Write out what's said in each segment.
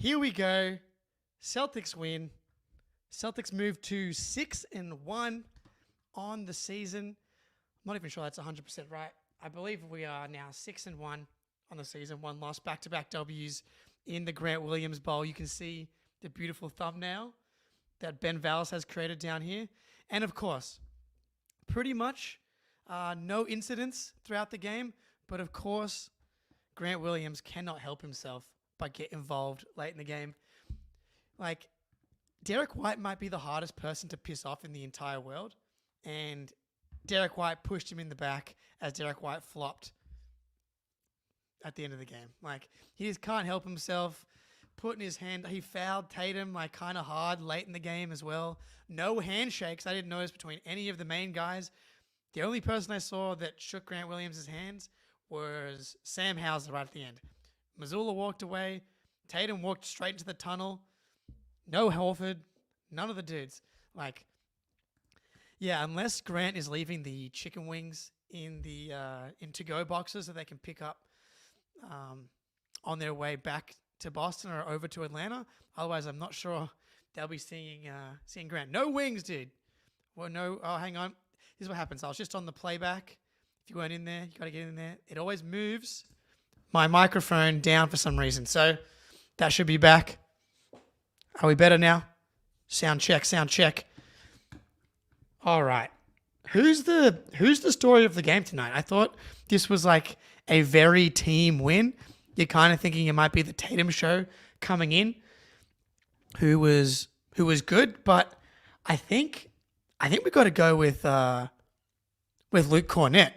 Here we go. Celtics win. Celtics move to 6-1 on the season. I'm not even sure that's 100% right. I believe we are now 6-1 on the season. One loss, back-to-back W's in the Grant Williams Bowl. You can see the beautiful thumbnail that Ben Vallis has created down here. And of course, pretty much no incidents throughout the game. But of course, Grant Williams cannot help himself but get involved late in the game. Like, Derek White might be the hardest person to piss off in the entire world. And Derek White pushed him in the back as Derek White flopped at the end of the game. Like, he just can't help himself. Putting his hand, he fouled Tatum like kind of hard late in the game as well. No handshakes. I didn't notice between any of the main guys. The only person I saw that shook Grant Williams' hands was Sam Hauser right at the end. Missoula walked away. Tatum walked straight into the tunnel. No Horford. None of the dudes. Like, yeah, unless Grant is leaving the chicken wings in the in to-go boxes that they can pick up on their way back to Boston or over to Atlanta. Otherwise, I'm not sure they'll be seeing Grant. No wings, dude. Well, no. Oh, hang on. This is what happens. I was just on the playback. If you weren't in there, you got to get in there. It always moves my microphone down for some reason. So that should be back. Are we better now? Sound check, sound check. All right. Who's the story of the game tonight? I thought this was like a very team win. You're kind of thinking it might be the Tatum show coming in, who was good, but I think we got to go with Luke Kornet.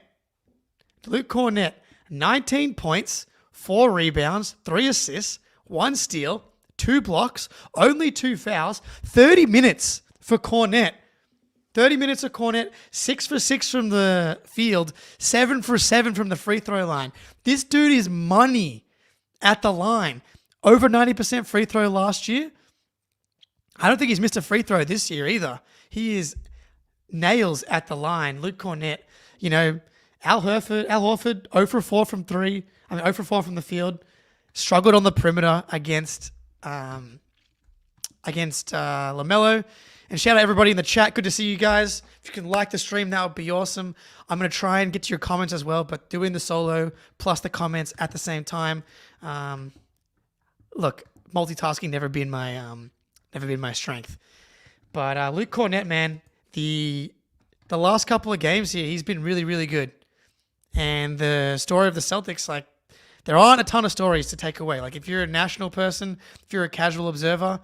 Luke Kornet, 19 points, 4 rebounds, 3 assists, 1 steal, 2 blocks, only 2 fouls, 30 minutes for Kornet. 30 minutes of Kornet, 6 for 6 from the field, 7 for 7 from the free throw line. This dude is money at the line. Over 90% free throw last year. I don't think he's missed a free throw this year either. He is nails at the line. Luke Kornet, you know, Al Horford, 0 for 4 from 3. 0 for 4 from the field. Struggled on the perimeter against LaMelo. And shout out everybody in the chat. Good to see you guys. If you can like the stream, that would be awesome. I'm going to try and get to your comments as well, but doing the solo plus the comments at the same time. Look, multitasking never been my strength. But Luke Kornet, man, the last couple of games here, he's been really, really good. And the story of the Celtics, like, there aren't a ton of stories to take away. Like, if you're a national person, if you're a casual observer,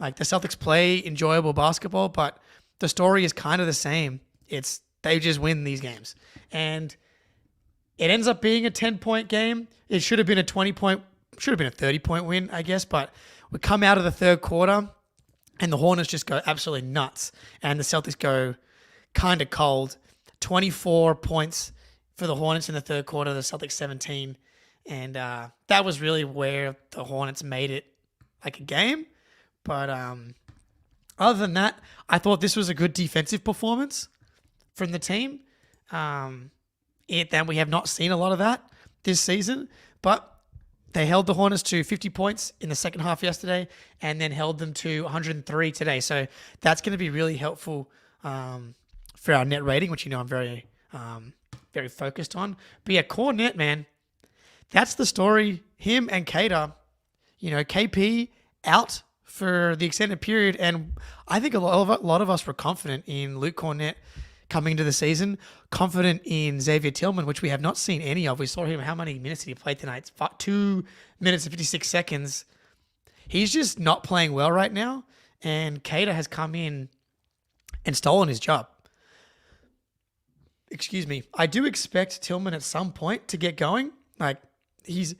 like, the Celtics play enjoyable basketball, but the story is kind of the same. It's they just win these games. And it ends up being a 10-point game. It should have been a 30-point win, I guess, but we come out of the third quarter and the Hornets just go absolutely nuts. And the Celtics go kind of cold. 24 points for the Hornets in the third quarter, the Celtics 17. And that was really where the Hornets made it like a game. But other than that, I thought this was a good defensive performance from the team. Then we have not seen a lot of that this season. But they held the Hornets to 50 points in the second half yesterday and then held them to 103 today. So that's going to be really helpful for our net rating, which you know I'm very focused on. But yeah, Kornet, man, that's the story. Him and Cater, you know, KP out for the extended period, and I think a lot of us were confident in Luke Kornet coming into the season, confident in Xavier Tillman, which we have not seen any of. We saw him, how many minutes did he play tonight? 2 minutes and 56 seconds. He's just not playing well right now, and Cater has come in and stolen his job. Excuse me. I do expect Tillman at some point to get going. Like, he's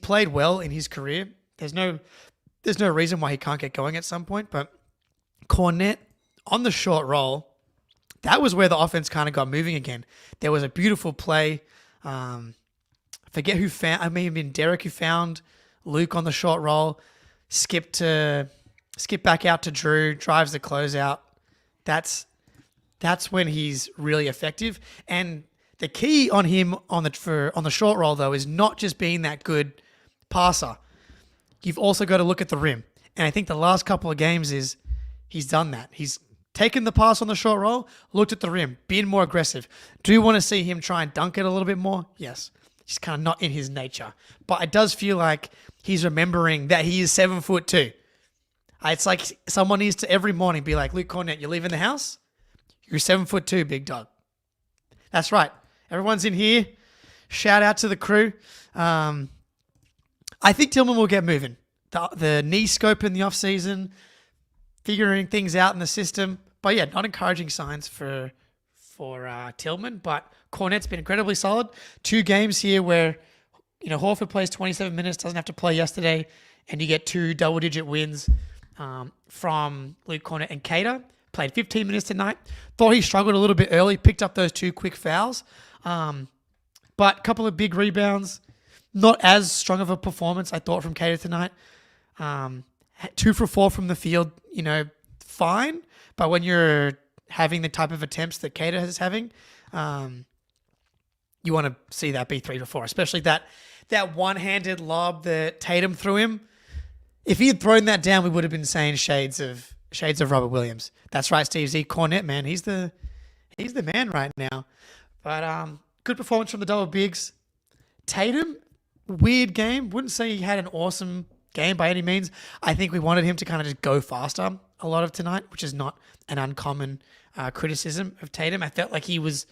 played well in his career. There's no reason why he can't get going at some point, but Kornet on the short roll, that was where the offense kind of got moving again. There was a beautiful play. Forget who found, I may have been Derek who found Luke on the short roll, skip back out to Drew, drives the closeout. That's when he's really effective. And the key on him on the short roll though is not just being that good passer. you've also got to look at the rim. And I think the last couple of games is he's done that. He's taken the pass on the short roll, looked at the rim, been more aggressive. Do you want to see him try and dunk it a little bit more? Yes. He's kind of not in his nature. But it does feel like he's remembering that he is 7'2". It's like someone needs to every morning be like, Luke Kornet, you're leaving the house? You're 7'2", big dog. That's right. Everyone's in here. Shout out to the crew. I think Tillman will get moving. The knee scope in the offseason, figuring things out in the system. But yeah, not encouraging signs for Tillman. But Kornet's been incredibly solid. 2 games here where, Horford plays 27 minutes, doesn't have to play yesterday, and you get 2 double-digit wins from Luke Kornet and Cater. Played 15 minutes tonight. Thought he struggled a little bit early, picked up those 2 quick fouls. But a couple of big rebounds. Not as strong of a performance, I thought, from Cater tonight. 2 for 4 from the field, fine. But when you're having the type of attempts that Cater is having, you want to see that be 3 for 4, especially that one-handed lob that Tatum threw him. If he had thrown that down, we would have been saying shades of Robert Williams. That's right, Steve Z. Kornet, man, he's the man right now. But good performance from the double bigs. Tatum, weird game. Wouldn't say he had an awesome game by any means. I think we wanted him to kind of just go faster a lot of tonight, which is not an uncommon criticism of Tatum. I felt like he was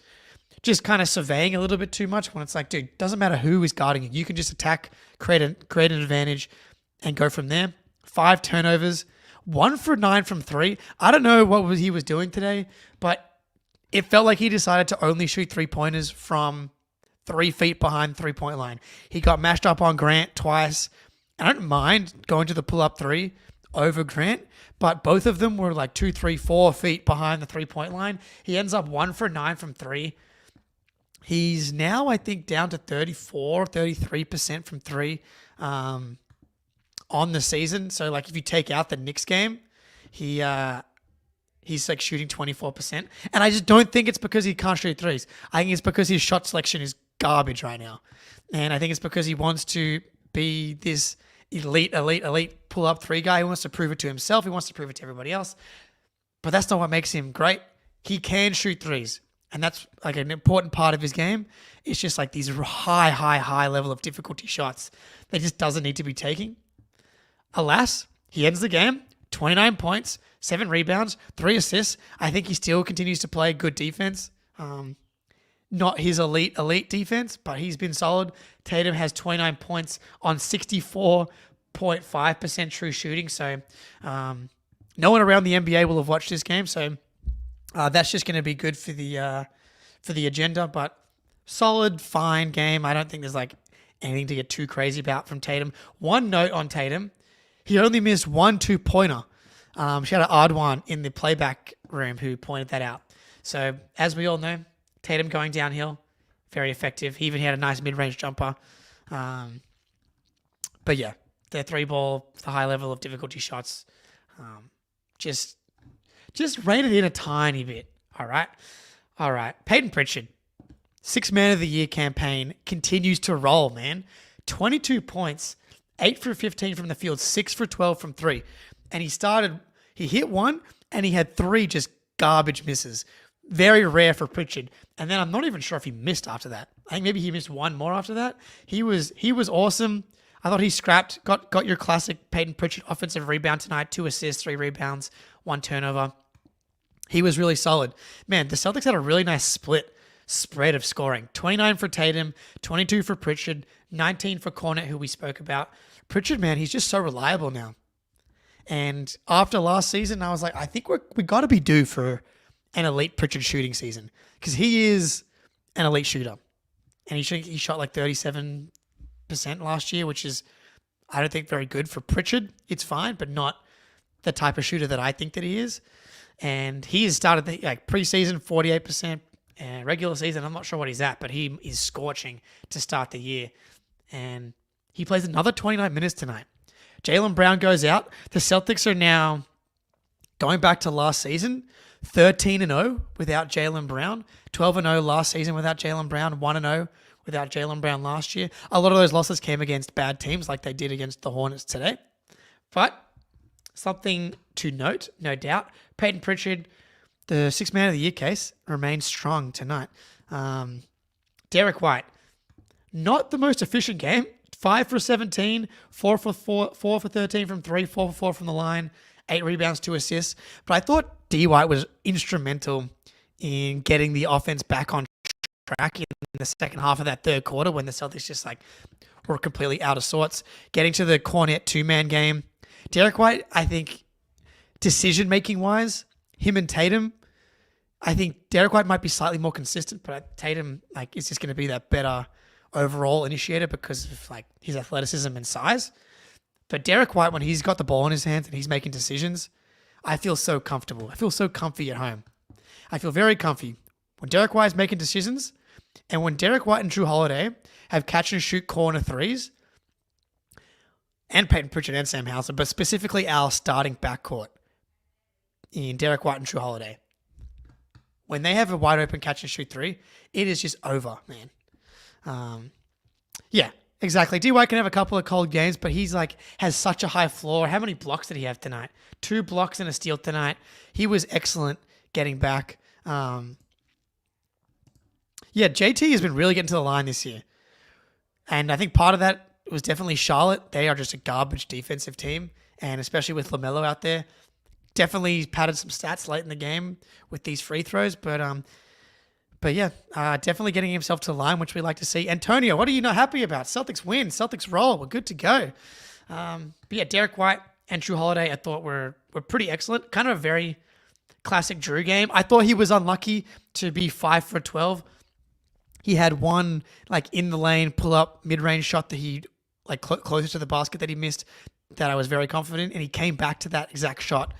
just kind of surveying a little bit too much when it's like, dude, doesn't matter who is guarding you. You can just attack, create an advantage, and go from there. 5 turnovers, 1 for 9 from 3. I don't know what he was doing today, but it felt like he decided to only shoot 3-pointers from 3 feet behind the 3-point line. He got mashed up on Grant twice. I don't mind going to the pull-up 3 over Grant, but both of them were like 2, 3, 4 feet behind the 3-point line. He ends up 1 for 9 from 3. He's now, I think, down to 33% from 3 on the season. So, like, if you take out the Knicks game, he's like shooting 24%. And I just don't think it's because he can't shoot threes. I think it's because his shot selection is garbage right now. And I think it's because he wants to be this elite pull-up 3 guy. He wants to prove it to himself. He wants to prove it to everybody else. But that's not what makes him great. He can shoot threes. And that's like an important part of his game. It's just like these high level of difficulty shots that he just doesn't need to be taking. Alas, he ends the game, 29 points, 7 rebounds, 3 assists. I think he still continues to play good defense. Not his elite defense, but he's been solid. Tatum has 29 points on 64.5% true shooting. So no one around the NBA will have watched this game. So that's just going to be good for the agenda. But solid, fine game. I don't think there's like anything to get too crazy about from Tatum. One note on Tatum. He only missed 1 2-pointer. Shout out Ardwan in the playback room who pointed that out. So as we all know, Tatum going downhill, very effective. He even had a nice mid-range jumper. But yeah, the 3-ball, the high level of difficulty shots, just rein it in a tiny bit. All right. Peyton Pritchard, 6th Man of the Year campaign continues to roll, man. 22 points, 8 for 15 from the field, 6 for 12 from 3. And he hit 1 and he had 3 just garbage misses. Very rare for Pritchard. And then I'm not even sure if he missed after that. I think maybe he missed 1 more after that. He was awesome. I thought he scrapped, got your classic Peyton Pritchard offensive rebound tonight, 2 assists, 3 rebounds, 1 turnover. He was really solid. Man, the Celtics had a really nice spread of scoring. 29 for Tatum, 22 for Pritchard, 19 for Kornet, who we spoke about. Pritchard, man, he's just so reliable now. And after last season, I was like, I think we got to be due for an elite Pritchard shooting season because he is an elite shooter. And he shot like 37% last year, which is, I don't think, very good for Pritchard. It's fine, but not the type of shooter that I think that he is. And he has started preseason 48%, and regular season, I'm not sure what he's at, but he is scorching to start the year. And he plays another 29 minutes tonight. Jaylen Brown goes out. The Celtics are now going back to last season, 13-0 without Jaylen Brown, 12-0 last season without Jaylen Brown, 1-0 without Jaylen Brown last year. A lot of those losses came against bad teams like they did against the Hornets today. But something to note, no doubt, Peyton Pritchard, the Sixth Man of the Year case, remains strong tonight. Derek White, not the most efficient game. 5 for 17, 4 for 13 from 3, 4 for 4 from the line, 8 rebounds, 2 assists. But I thought D. White was instrumental in getting the offense back on track in the second half of that third quarter when the Celtics just were completely out of sorts. Getting to the Kornet 2-man game. Derek White, I think, decision-making wise, him and Tatum, I think Derek White might be slightly more consistent, but Tatum is just going to be that better overall initiator because of his athleticism and size. But Derek White, when he's got the ball in his hands and he's making decisions, I feel so comfortable. I feel so comfy at home. I feel very comfy when Derek White is making decisions, and when Derek White and Drew Holiday have catch and shoot corner threes, and Peyton Pritchard and Sam Hauser, but specifically our starting backcourt in Derek White and Drew Holiday. When they have a wide open catch and shoot three, it is just over, man. Yeah, exactly. D. White can have a couple of cold games, but he's has such a high floor. How many blocks did he have tonight? 2 blocks and a steal tonight. He was excellent getting back. JT has been really getting to the line this year. And I think part of that was definitely Charlotte. They are just a garbage defensive team. And especially with LaMelo out there, definitely padded some stats late in the game with these free throws. But yeah, definitely getting himself to the line, which we like to see. Antonio, what are you not happy about? Celtics win. Celtics roll. We're good to go. But yeah, Derek White and Drew Holiday I thought were pretty excellent. Kind of a very classic Drew game. I thought he was unlucky to be 5 for 12. He had one in the lane pull-up mid-range shot that he closer to the basket that he missed that I was very confident in. And he came back to that exact shot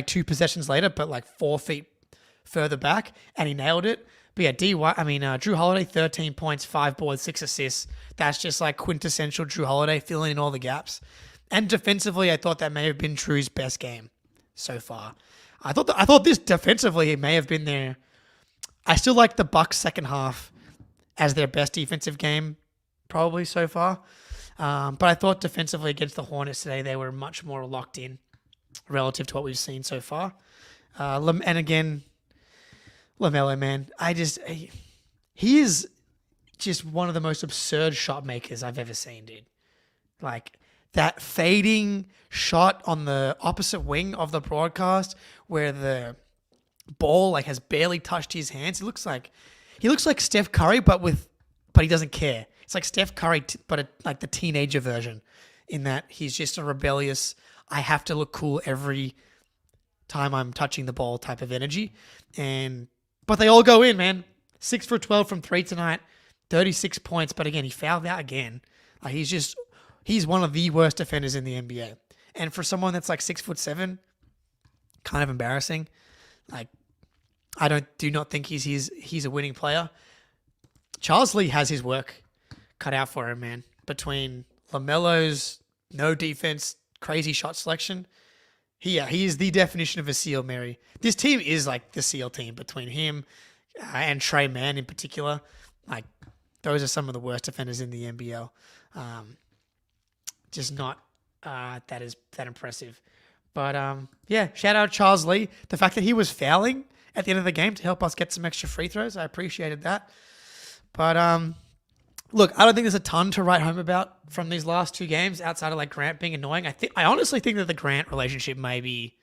2 possessions later, but 4 feet further back, and he nailed it. But yeah, Drew Holiday, 13 points, 5 boards, 6 assists. That's just quintessential Drew Holiday, filling in all the gaps. And defensively, I thought that may have been Drew's best game so far. I thought this defensively may have been their. I still like the Bucks second half as their best defensive game, probably so far. But I thought defensively against the Hornets today, they were much more locked in relative to what we've seen so far. And again, LaMelo, man, he is just one of the most absurd shot makers I've ever seen, dude. That fading shot on the opposite wing of the broadcast where the ball has barely touched his hands. He looks like Steph Curry, but he doesn't care. It's like Steph Curry, but the teenager version, in that he's just a rebellious, I have to look cool every time I'm touching the ball type of energy. But they all go in, man. 6 for 12 from 3 tonight, 36 points. But again, he fouled out again. He's one of the worst defenders in the NBA. And for someone that's 6'7", kind of embarrassing. I do not think he's a winning player. Charles Lee has his work cut out for him, man. Between LaMelo's no defense, crazy shot selection. He is the definition of a SEAL, Mary. This team is the SEAL team between him and Trey Mann in particular. Those are some of the worst defenders in the NBL. Just not that impressive. But yeah, shout out Charles Lee. The fact that he was fouling at the end of the game to help us get some extra free throws, I appreciated that. But look, I don't think there's a ton to write home about from these last 2 games outside of Grant being annoying. I honestly think that the Grant relationship may be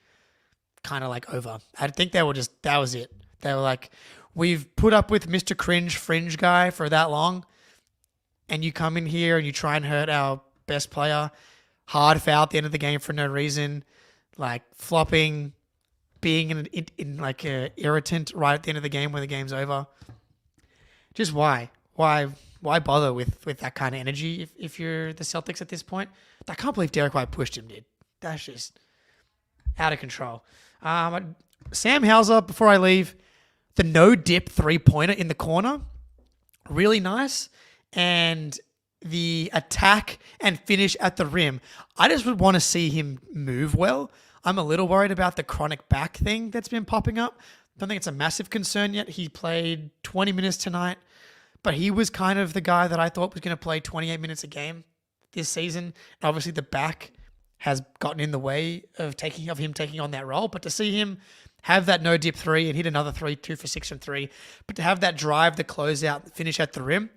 kind of over. I think that was it. They were we've put up with Mr. Fringe guy for that long, and you come in here and you try and hurt our best player, hard foul at the end of the game for no reason, flopping, being in a irritant right at the end of the game when the game's over. Just why bother with that kind of energy if you're the Celtics at this point? I can't believe Derek White pushed him, dude. That's just out of control. Sam Hauser, before I leave, the no-dip three-pointer in the corner, really nice. And the attack and finish at the rim, I just would want to see him move well. I'm a little worried about the chronic back thing that's been popping up. Don't think it's a massive concern yet. He played 20 minutes tonight, but he was kind of the guy that I thought was going to play 28 minutes a game this season. And obviously, the back has gotten in the way of him taking on that role. But to see him have that no-dip three and hit another three, 2 for 6 from three, but to have that drive, the closeout, finish at the rim,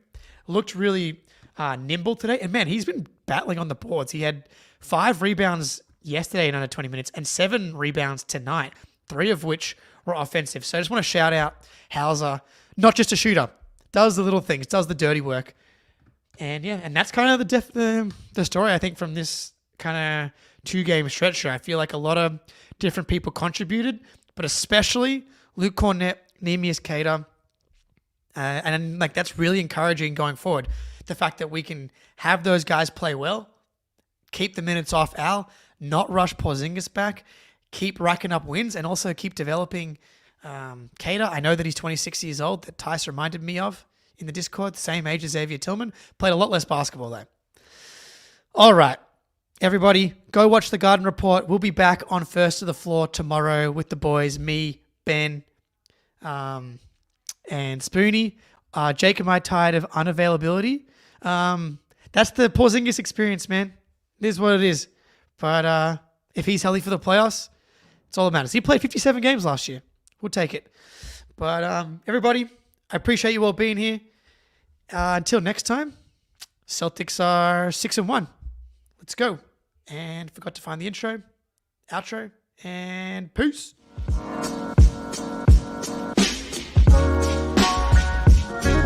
looked really nimble today. And, man, he's been battling on the boards. He had 5 rebounds yesterday in under 20 minutes and 7 rebounds tonight, 3 of which were offensive. So I just want to shout out Hauser, not just a shooter, does the little things, does the dirty work. And, yeah, and that's kind of the story, I think, from this kind of 2-game stretch here. I feel like a lot of different people contributed, but especially Luke Kornet, Neemias Queta, and like that's really encouraging going forward. The fact that we can have those guys play well, keep the minutes off Al, not rush Porzingis back, keep racking up wins, and also keep developing Queta. I know that he's 26 years old, that Tice reminded me of in the Discord, the same age as Xavier Tillman. Played a lot less basketball though. All right, everybody, go watch the Garden Report. We'll be back on First to the Floor tomorrow with the boys, me, Ben, and Spoonie. Jake and I tired of unavailability. That's the Porzingis experience, man. It is what it is. But if he's healthy for the playoffs, it's all that matters. He played 57 games last year. We'll take it. But everybody, I appreciate you all being here. Until next time, Celtics are 6-1. Let's go. And forgot to find the intro, outro, and peace.